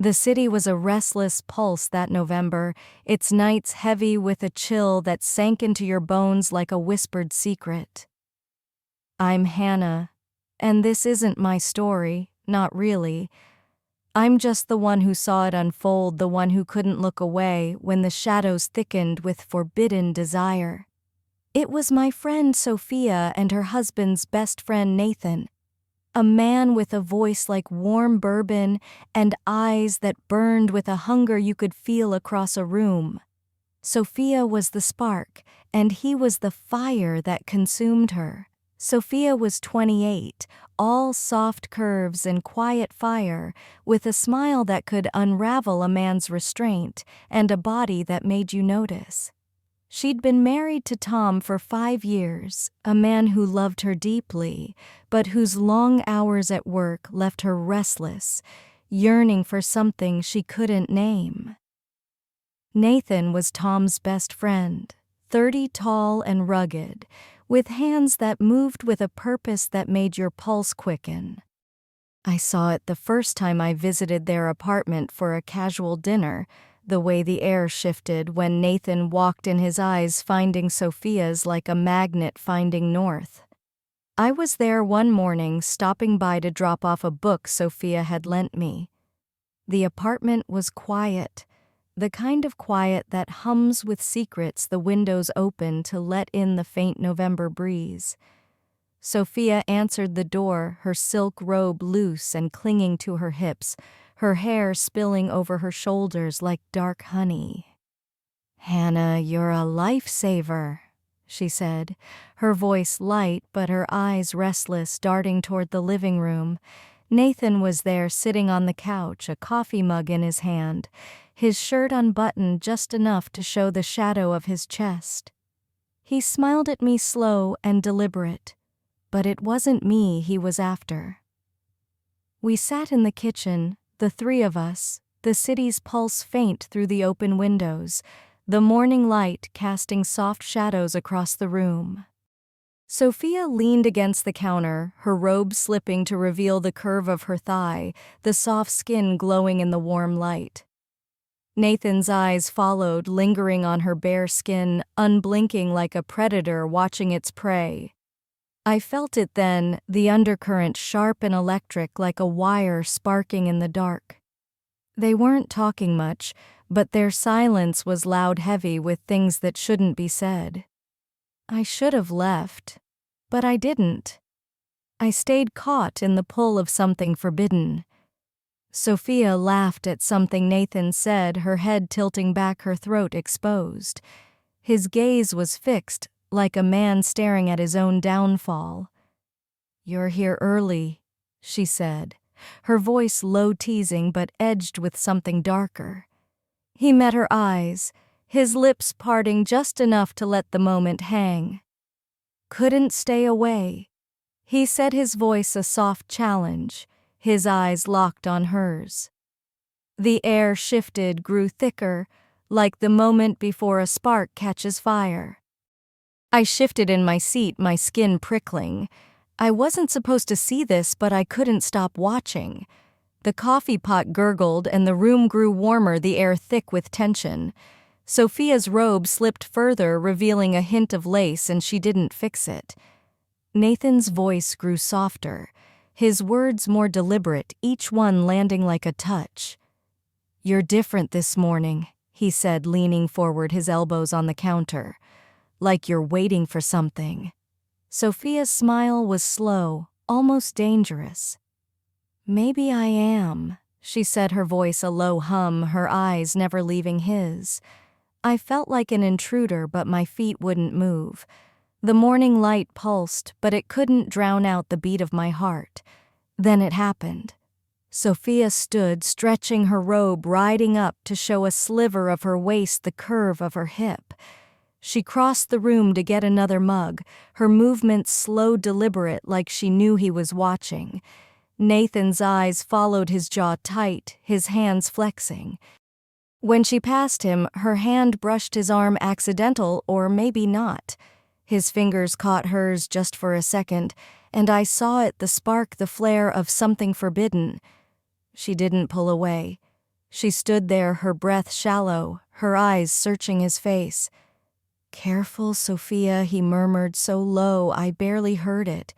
The city was a restless pulse that November, its nights heavy with a chill that sank into your bones like a whispered secret. I'm Hannah, and this isn't my story, not really. I'm just the one who saw it unfold, the one who couldn't look away when the shadows thickened with forbidden desire. It was my friend Sophia and her husband's best friend Nathan, a man with a voice like warm bourbon and eyes that burned with a hunger you could feel across a room. Sophia was the spark, and he was the fire that consumed her. Sophia was 28, all soft curves and quiet fire, with a smile that could unravel a man's restraint and a body that made you notice. She'd been married to Tom for 5 years, a man who loved her deeply, but whose long hours at work left her restless, yearning for something she couldn't name. Nathan was Tom's best friend, 30 tall and rugged, with hands that moved with a purpose that made your pulse quicken. I saw it the first time I visited their apartment for a casual dinner, the way the air shifted when Nathan walked in, his eyes finding Sophia's like a magnet finding north. I was there one morning, stopping by to drop off a book Sophia had lent me. The apartment was quiet, the kind of quiet that hums with secrets, the windows open to let in the faint November breeze. Sophia answered the door, her silk robe loose and clinging to her hips, her hair spilling over her shoulders like dark honey. "Hannah, you're a lifesaver," she said, her voice light but her eyes restless, darting toward the living room. Nathan was there, sitting on the couch, a coffee mug in his hand, his shirt unbuttoned just enough to show the shadow of his chest. He smiled at me, slow and deliberate, but it wasn't me he was after. We sat in the kitchen, the three of us, the city's pulse faint through the open windows, the morning light casting soft shadows across the room. Sophia leaned against the counter, her robe slipping to reveal the curve of her thigh, the soft skin glowing in the warm light. Nathan's eyes followed, lingering on her bare skin, unblinking like a predator watching its prey. I felt it then, the undercurrent sharp and electric like a wire sparking in the dark. They weren't talking much, but their silence was loud, heavy with things that shouldn't be said. I should have left, but I didn't. I stayed caught in the pull of something forbidden. Sophia laughed at something Nathan said, her head tilting back, her throat exposed. His gaze was fixed, like a man staring at his own downfall. "You're here early," she said, her voice low, teasing but edged with something darker. He met her eyes, his lips parting just enough to let the moment hang. "Couldn't stay away," he said, his voice a soft challenge, his eyes locked on hers. The air shifted, grew thicker, like the moment before a spark catches fire. I shifted in my seat, my skin prickling. I wasn't supposed to see this, but I couldn't stop watching. The coffee pot gurgled and the room grew warmer, the air thick with tension. Sophia's robe slipped further, revealing a hint of lace, and she didn't fix it. Nathan's voice grew softer, his words more deliberate, each one landing like a touch. "You're different this morning," he said, leaning forward, his elbows on the counter. "Like you're waiting for something." Sophia's smile was slow, almost dangerous. "Maybe I am," she said, her voice a low hum, her eyes never leaving his. I felt like an intruder, but my feet wouldn't move. The morning light pulsed, but it couldn't drown out the beat of my heart. Then it happened. Sophia stood, stretching her robe, riding up to show a sliver of her waist, the curve of her hip. She crossed the room to get another mug, her movements slow, deliberate, like she knew he was watching. Nathan's eyes followed his jaw tight, his hands flexing. When she passed him, her hand brushed his arm, accidental or maybe not. His fingers caught hers just for a second, and I saw it, the spark, the flare of something forbidden. She didn't pull away. She stood there, her breath shallow, her eyes searching his face. "Careful, Sophia," he murmured so low I barely heard it.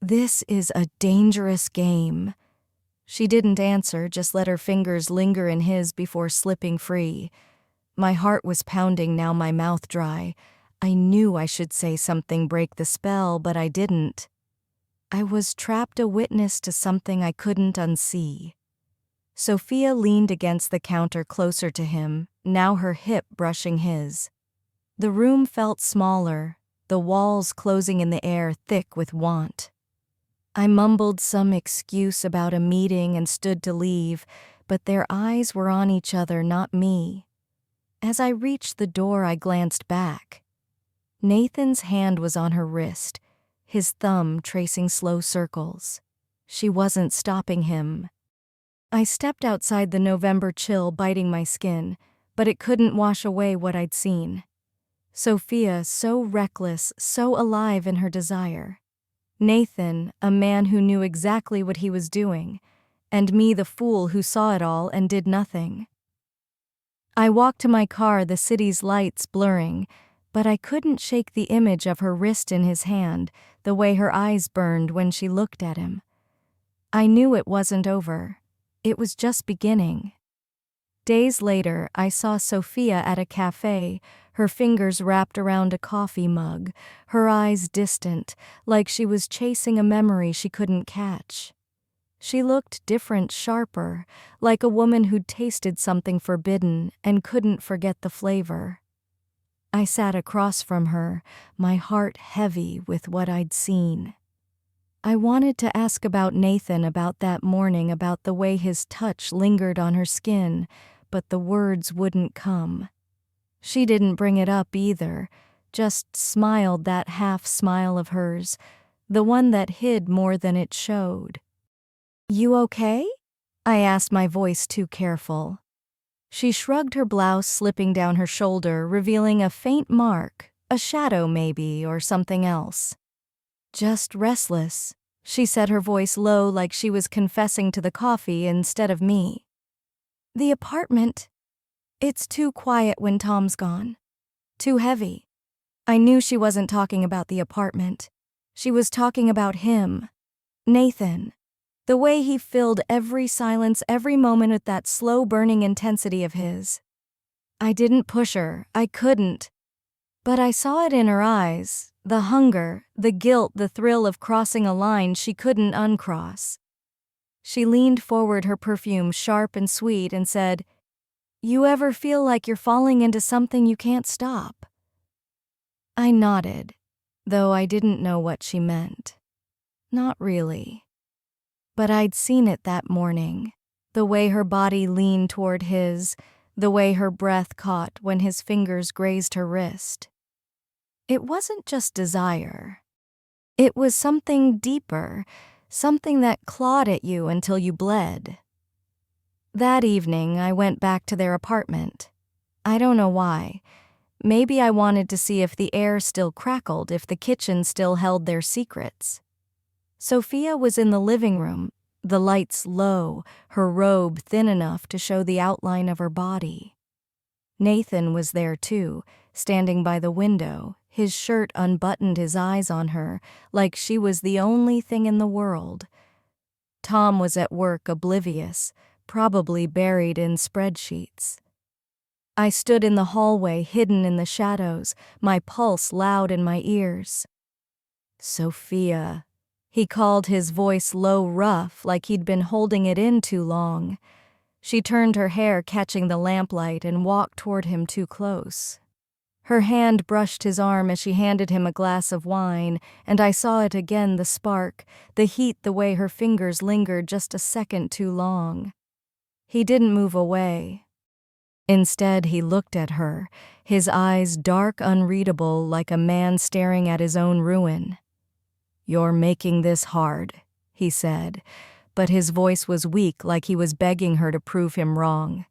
"This is a dangerous game." She didn't answer, just let her fingers linger in his before slipping free. My heart was pounding, now my mouth dry. I knew I should say something, break the spell, but I didn't. I was trapped, a witness to something I couldn't unsee. Sophia leaned against the counter closer to him, now her hip brushing his. The room felt smaller, the walls closing in the air, thick with want. I mumbled some excuse about a meeting and stood to leave, but their eyes were on each other, not me. As I reached the door, I glanced back. Nathan's hand was on her wrist, his thumb tracing slow circles. She wasn't stopping him. I stepped outside, the November chill biting my skin, but it couldn't wash away what I'd seen. Sophia, so reckless, so alive in her desire. Nathan, a man who knew exactly what he was doing, and me, the fool who saw it all and did nothing. I walked to my car, the city's lights blurring, but I couldn't shake the image of her wrist in his hand, the way her eyes burned when she looked at him. I knew it wasn't over. It was just beginning. Days later, I saw Sophia at a cafe, her fingers wrapped around a coffee mug, her eyes distant, like she was chasing a memory she couldn't catch. She looked different, sharper, like a woman who'd tasted something forbidden and couldn't forget the flavor. I sat across from her, my heart heavy with what I'd seen. I wanted to ask about Nathan, about that morning, about the way his touch lingered on her skin, but the words wouldn't come. She didn't bring it up either, just smiled, that half smile of hers, the one that hid more than it showed. "You okay?" I asked, my voice too careful. She shrugged, her blouse slipping down her shoulder, revealing a faint mark, a shadow maybe, or something else. "Just restless," she said, her voice low, like she was confessing to the coffee instead of me. "The apartment. It's too quiet when Tom's gone. Too heavy." I knew she wasn't talking about the apartment. She was talking about him, Nathan. The way he filled every silence, every moment with that slow-burning intensity of his. I didn't push her, I couldn't. But I saw it in her eyes, the hunger, the guilt, the thrill of crossing a line she couldn't uncross. She leaned forward, her perfume sharp and sweet, and said, "You ever feel like you're falling into something you can't stop?" I nodded, though I didn't know what she meant. Not really. But I'd seen it that morning, the way her body leaned toward his, the way her breath caught when his fingers grazed her wrist. It wasn't just desire. It was something deeper, something that clawed at you until you bled. That evening, I went back to their apartment. I don't know why. Maybe I wanted to see if the air still crackled, if the kitchen still held their secrets. Sophia was in the living room, the lights low, her robe thin enough to show the outline of her body. Nathan was there too, standing by the window, his shirt unbuttoned, his eyes on her, like she was the only thing in the world. Tom was at work, oblivious, probably buried in spreadsheets. I stood in the hallway, hidden in the shadows, my pulse loud in my ears. "Sophia," he called, his voice low, rough, like he'd been holding it in too long. She turned her hair, catching the lamplight, and walked toward him too close. Her hand brushed his arm as she handed him a glass of wine, and I saw it again, the spark, the heat, the way her fingers lingered just a second too long. He didn't move away. Instead, he looked at her, his eyes dark, unreadable, like a man staring at his own ruin. "You're making this hard," he said, but his voice was weak, like he was begging her to prove him wrong.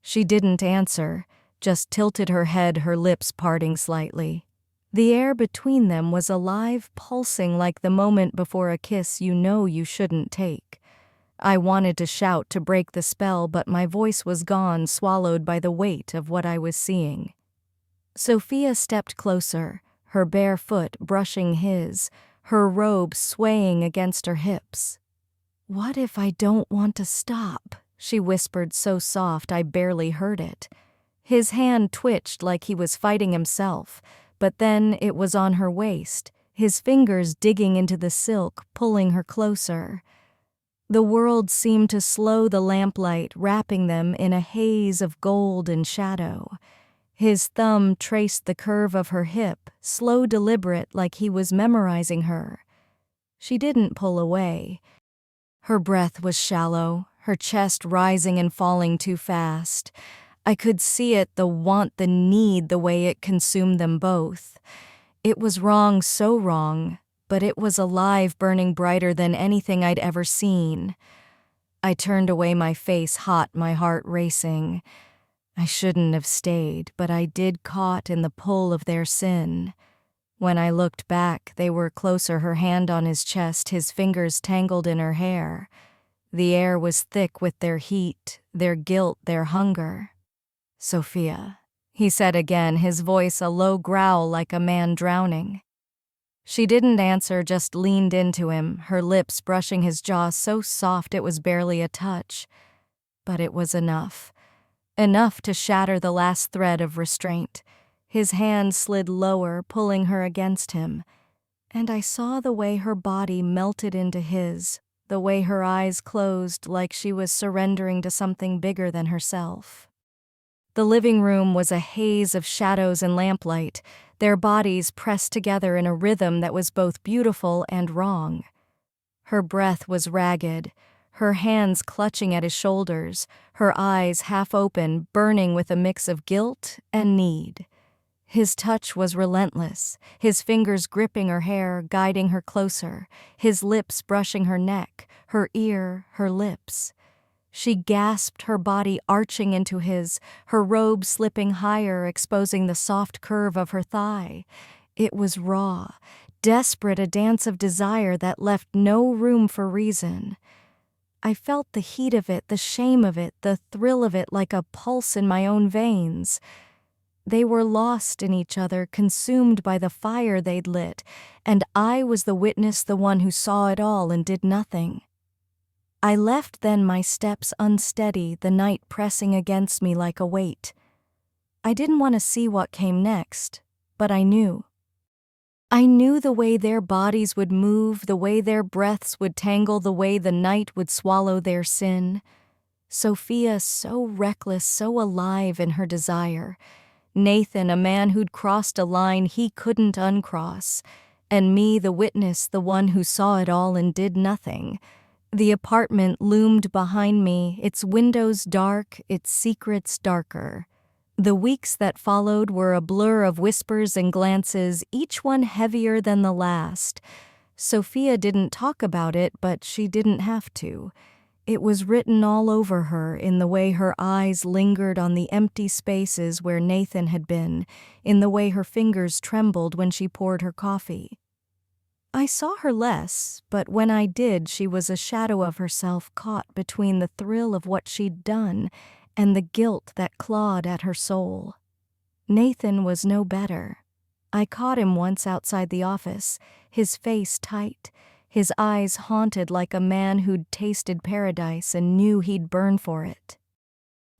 She didn't answer, just tilted her head, her lips parting slightly. The air between them was alive, pulsing like the moment before a kiss you know you shouldn't take. I wanted to shout to break the spell, but my voice was gone, swallowed by the weight of what I was seeing. Sophia stepped closer, her bare foot brushing his, her robe swaying against her hips. "What if I don't want to stop?" she whispered so soft I barely heard it. His hand twitched like he was fighting himself, but then it was on her waist, his fingers digging into the silk, pulling her closer. The world seemed to slow the lamplight, wrapping them in a haze of gold and shadow. His thumb traced the curve of her hip, slow, deliberate, like he was memorizing her. She didn't pull away. Her breath was shallow, her chest rising and falling too fast. I could see it, the want, the need, the way it consumed them both. It was wrong, so wrong, but it was alive, burning brighter than anything I'd ever seen. I turned away, my face hot, my heart racing. I shouldn't have stayed, but I did, caught in the pull of their sin. When I looked back, they were closer, her hand on his chest, his fingers tangled in her hair. The air was thick with their heat, their guilt, their hunger. "Sophia," he said again, his voice a low growl like a man drowning. She didn't answer, just leaned into him, her lips brushing his jaw so soft it was barely a touch. But it was enough. Enough to shatter the last thread of restraint. His hand slid lower, pulling her against him, and I saw the way her body melted into his, the way her eyes closed like she was surrendering to something bigger than herself. The living room was a haze of shadows and lamplight, their bodies pressed together in a rhythm that was both beautiful and wrong. Her breath was ragged, her hands clutching at his shoulders, her eyes half open, burning with a mix of guilt and need. His touch was relentless, his fingers gripping her hair, guiding her closer, his lips brushing her neck, her ear, her lips. She gasped, her body arching into his, her robe slipping higher, exposing the soft curve of her thigh. It was raw, desperate, a dance of desire that left no room for reason. I felt the heat of it, the shame of it, the thrill of it like a pulse in my own veins. They were lost in each other, consumed by the fire they'd lit, and I was the witness, the one who saw it all and did nothing. I left then, my steps unsteady, the night pressing against me like a weight. I didn't want to see what came next, but I knew. I knew the way their bodies would move, the way their breaths would tangle, the way the night would swallow their sin. Sophia, so reckless, so alive in her desire. Nathan, a man who'd crossed a line he couldn't uncross. And me, the witness, the one who saw it all and did nothing. The apartment loomed behind me, its windows dark, its secrets darker. The weeks that followed were a blur of whispers and glances, each one heavier than the last. Sophia didn't talk about it, but she didn't have to. It was written all over her, in the way her eyes lingered on the empty spaces where Nathan had been, in the way her fingers trembled when she poured her coffee. I saw her less, but when I did, she was a shadow of herself caught between the thrill of what she'd done and the guilt that clawed at her soul. Nathan was no better. I caught him once outside the office, his face tight, his eyes haunted like a man who'd tasted paradise and knew he'd burn for it.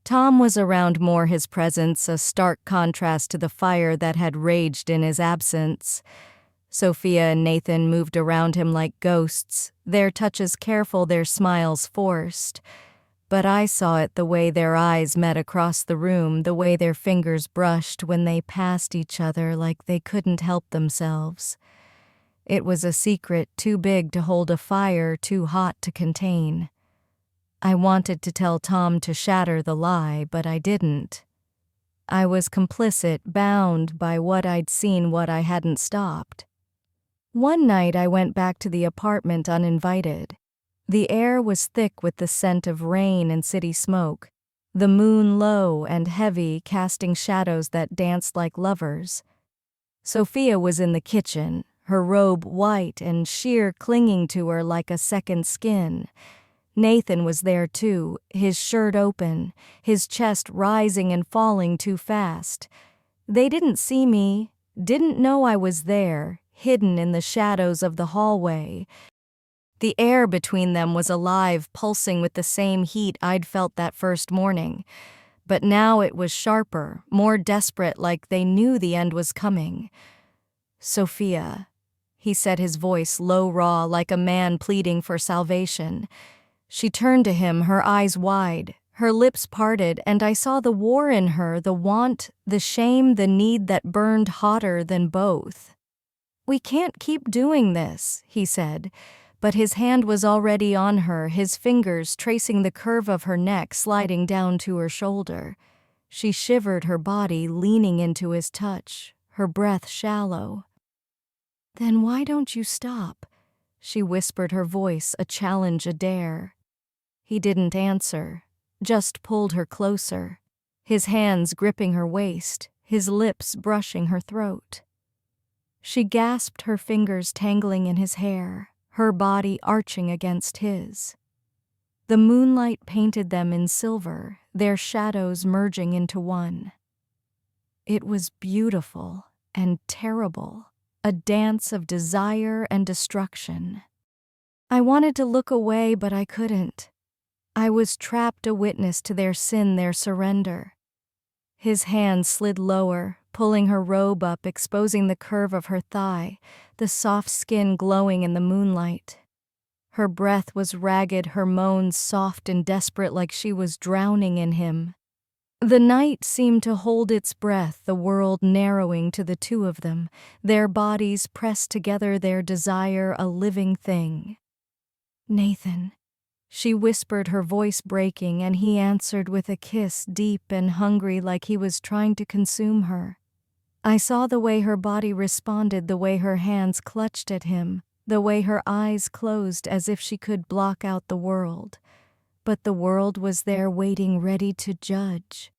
Tom was around more, his presence a stark contrast to the fire that had raged in his absence. Sophia and Nathan moved around him like ghosts, their touches careful, their smiles forced. But I saw it, the way their eyes met across the room, the way their fingers brushed when they passed each other like they couldn't help themselves. It was a secret too big to hold, a fire too hot to contain. I wanted to tell Tom to shatter the lie, but I didn't. I was complicit, bound by what I'd seen, what I hadn't stopped. One night I went back to the apartment uninvited. The air was thick with the scent of rain and city smoke, the moon low and heavy, casting shadows that danced like lovers. Sophia was in the kitchen, her robe white and sheer clinging to her like a second skin. Nathan was there too, his shirt open, his chest rising and falling too fast. They didn't see me, didn't know I was there, hidden in the shadows of the hallway. The air between them was alive, pulsing with the same heat I'd felt that first morning. But now it was sharper, more desperate, like they knew the end was coming. "Sophia," he said, his voice low, raw, like a man pleading for salvation. She turned to him, her eyes wide, her lips parted, and I saw the war in her, the want, the shame, the need that burned hotter than both. "We can't keep doing this," he said, but his hand was already on her, his fingers tracing the curve of her neck, sliding down to her shoulder. She shivered, her body leaning into his touch, her breath shallow. "Then why don't you stop?" she whispered, her voice a challenge, a dare. He didn't answer, just pulled her closer, his hands gripping her waist, his lips brushing her throat. She gasped, her fingers tangling in his hair, her body arching against his. The moonlight painted them in silver, their shadows merging into one. It was beautiful and terrible, a dance of desire and destruction. I wanted to look away, but I couldn't. I was trapped, a witness to their sin, their surrender. His hand slid lower, pulling her robe up, exposing the curve of her thigh, the soft skin glowing in the moonlight. Her breath was ragged, her moans soft and desperate, like she was drowning in him. The night seemed to hold its breath, the world narrowing to the two of them, their bodies pressed together, their desire a living thing. "Nathan," she whispered, her voice breaking, and he answered with a kiss, deep and hungry, like he was trying to consume her. I saw the way her body responded, the way her hands clutched at him, the way her eyes closed as if she could block out the world. But the world was there waiting, ready to judge.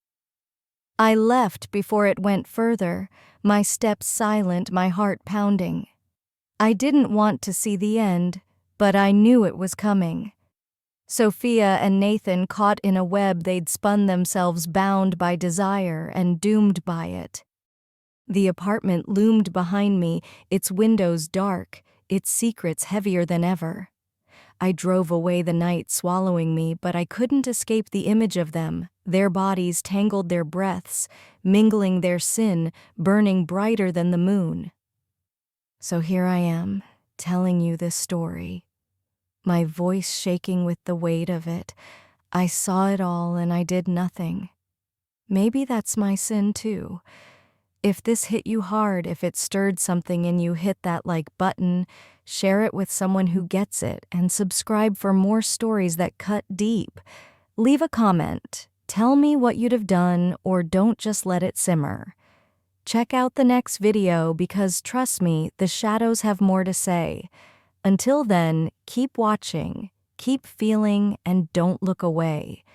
I left before it went further, my steps silent, my heart pounding. I didn't want to see the end, but I knew it was coming. Sophia and Nathan caught in a web they'd spun themselves, bound by desire and doomed by it. The apartment loomed behind me, its windows dark, its secrets heavier than ever. I drove away, the night swallowing me, but I couldn't escape the image of them, their bodies tangled, their breaths, mingling, their sin burning brighter than the moon. So here I am, telling you this story, my voice shaking with the weight of it. I saw it all and I did nothing. Maybe that's my sin too. If this hit you hard, if it stirred something in you, hit that like button, share it with someone who gets it, and subscribe for more stories that cut deep. Leave a comment. Tell me what you'd have done, or don't just let it simmer. Check out the next video because, trust me, the shadows have more to say. Until then, keep watching, keep feeling, and don't look away.